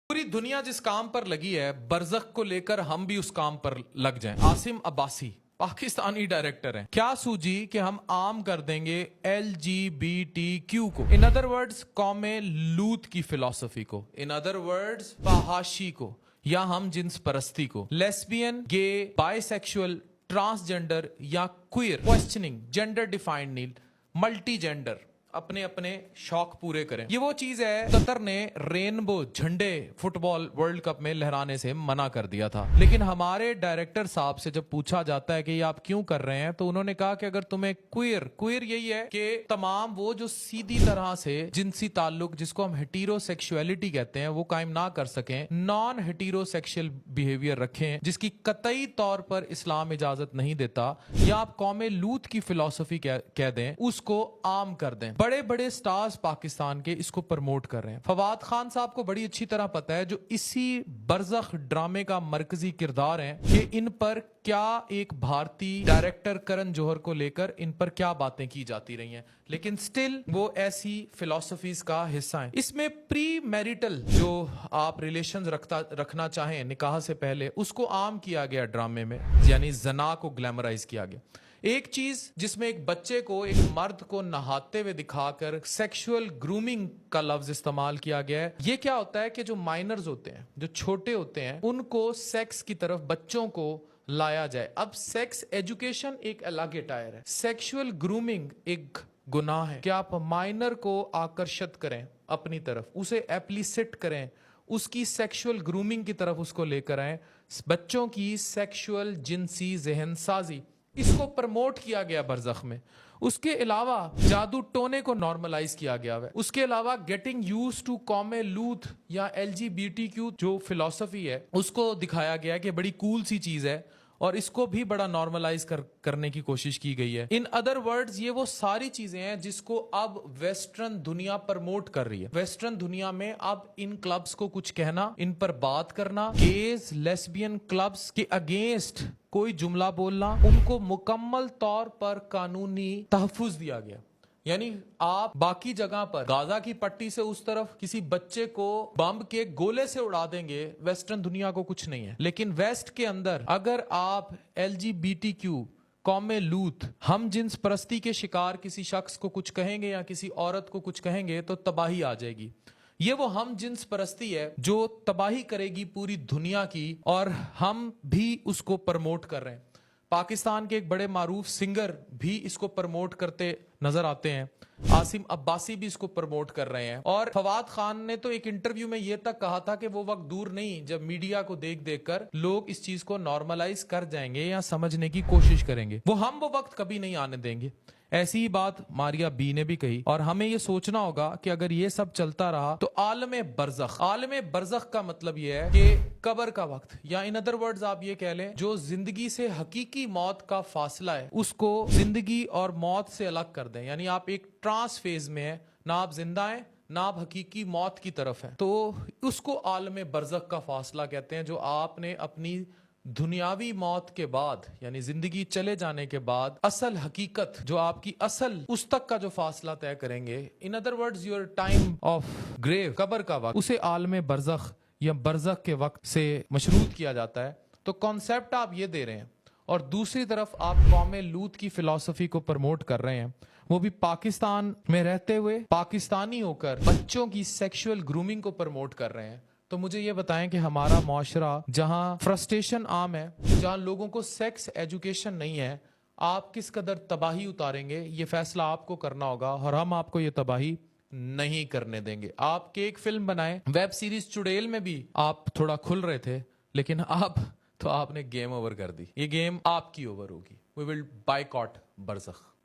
पूरी दुनिया जिस काम पर लगी है, बरज़ख को लेकर हम भी उस काम पर लग जाएं। आसिम अब्बासी पाकिस्तानी डायरेक्टर हैं। क्या सूझी कि हम आम कर देंगे LGBTQ को, इन अदर वर्ड्स कौमे लूत की फिलॉसफी को, इन अदर वर्ड्स फहाशी को, या हम जिन्स परस्ती को, लेस्बियन, गे, बाइसेक्सुअल, ट्रांसजेंडर या queer, questioning, gender defined need, multi gender, अपने अपने शौक पूरे करें। ये वो चीज है, कतर ने रेनबो झंडे फुटबॉल वर्ल्ड कप में लहराने से मना कर दिया था। लेकिन हमारे डायरेक्टर साहब से जब पूछा जाता है कि ये आप क्यों कर रहे हैं, तो उन्होंने कहा कि अगर तुम्हें क्वीयर यही है कि तमाम वो जो सीधी तरह से जिनसी ताल्लुक, जिसको हम हेटेरोसेक्सुअलिटी कहते हैं, वो कायम ना कर सकें, नॉन हेटेरोसेक्सुअल बिहेवियर रखें, जिसकी कतई तौर पर इस्लाम इजाजत नहीं देता, या आप कौमे लूत की फिलॉसफी कह दें, उसको आम कर दें। बड़े बड़े स्टार्स पाकिस्तान के इसको प्रमोट कर रहे हैं। फवाद खान साहब को बड़ी अच्छी तरह पता है, जो इसी बरज़ख ड्रामे का मरकजी किरदार हैं, कि इन पर क्या एक भारतीय डायरेक्टर करण जौहर को लेकर इन पर क्या बातें की जाती रही हैं, लेकिन स्टिल वो ऐसी फिलॉसफीज का हिस्सा हैं। इसमें प्री मैरिटल जो आप रिलेशंस रखना चाहें निकाह से पहले, उसको आम किया गया ड्रामे में, यानी जना को ग्लैमराइज किया गया। एक चीज जिसमें एक बच्चे को, एक मर्द को नहाते हुए दिखाकर सेक्सुअल ग्रूमिंग का लफ्ज इस्तेमाल किया गया है। ये क्या होता है कि जो माइनर्स होते हैं, जो छोटे होते हैं, उनको सेक्स की तरफ बच्चों को लाया जाए। अब सेक्स एजुकेशन एक अलग टायर है, सेक्सुअल ग्रूमिंग एक गुनाह है कि आप माइनर को आकर्षित करें अपनी तरफ, उसे एप्लिसिट करें, उसकी सेक्सुअल ग्रूमिंग की तरफ उसको लेकर आए, बच्चों की सेक्सुअल जिनसी जहन साजी, इसको प्रमोट किया गया बरज़ख में। उसके अलावा जादू टोने को नॉर्मलाइज किया गया है। उसके अलावा गेटिंग यूज टू कौमे लूथ या LGBTQ जो फिलॉसफी है, उसको दिखाया गया कि बड़ी कूल सी चीज है, और इसको भी बड़ा नॉर्मलाइज करने की कोशिश की गई है। इन अदर वर्ड्स, ये वो सारी चीजें हैं जिसको अब वेस्टर्न दुनिया प्रमोट कर रही है। वेस्टर्न दुनिया में अब इन क्लब्स को कुछ कहना, इन पर बात करना, गेज लेस्बियन क्लब्स के अगेंस्ट कोई जुमला बोलना, उनको मुकम्मल तौर पर कानूनी तहफ़्फ़ुज़ दिया गया। यानी आप बाकी जगह पर गाजा की पट्टी से उस तरफ किसी बच्चे को बम के गोले से उड़ा देंगे, वेस्टर्न दुनिया को कुछ नहीं है। लेकिन वेस्ट के अंदर अगर आप LGBTQ कौमे लूत, हम जिन्स परस्ती के शिकार किसी शख्स को कुछ कहेंगे या किसी औरत को कुछ कहेंगे, तो तबाही आ जाएगी। ये वो हम जिन्स परस्ती है जो तबाही करेगी पूरी दुनिया की, और हम भी उसको प्रमोट कर रहे हैं। पाकिस्तान के एक बड़े मारूफ सिंगर भी इसको प्रमोट करते नजर आते हैं। आसिम अब्बासी भी इसको प्रमोट कर रहे हैं। और फवाद खान ने तो एक इंटरव्यू में यह तक कहा था कि वो वक्त दूर नहीं जब मीडिया को देख देख कर लोग इस चीज को नॉर्मलाइज कर जाएंगे या समझने की कोशिश करेंगे। हम वो वक्त कभी नहीं आने देंगे। ऐसी ही बात मारिया बी ने भी कही। और हमें ये सोचना होगा कि अगर ये सब चलता रहा तो आलम बरज़ख का मतलब ये है कि कब्र का वक्त, या इन अदर वर्ड्स आप ये कह लें, जो जिंदगी से हकीकी मौत का फासला है, उसको जिंदगी और मौत से अलग कर दें। यानी आप एक ट्रांस फेज में है, ना आप जिंदा हैं ना आप हकीकी मौत की तरफ है, तो उसको आलम बरज़ख का फासला कहते हैं, जो आपने अपनी दुनियावी मौत के बाद, यानी जिंदगी चले जाने के बाद, असल हकीकत जो आपकी असल, उस तक का जो फासला तय करेंगे, in other words your time of grave, कब्र का वक्त, उसे आलम बरज़ख या बरज़ख के वक्त से मशरूत किया जाता है। तो कॉन्सेप्ट आप ये दे रहे हैं, और दूसरी तरफ आप कौमे लूत की फिलॉसफी को प्रमोट कर रहे हैं, वो भी पाकिस्तान में रहते हुए, पाकिस्तानी होकर बच्चों की सेक्सुअल ग्रूमिंग को प्रमोट कर रहे हैं। तो मुझे ये बताएं कि हमारा मुआशरा जहां फ्रस्ट्रेशन आम है, जहां लोगों को सेक्स एजुकेशन नहीं है, आप किस कदर तबाही उतारेंगे, ये फैसला आपको करना होगा, और हम आपको ये तबाही नहीं करने देंगे। आप एक फिल्म बनाएं, वेब सीरीज चुड़ैल में भी आप थोड़ा खुल रहे थे, लेकिन आपने गेम ओवर कर दी। ये गेम आपकी ओवर होगी। We will boycott बरज़ख।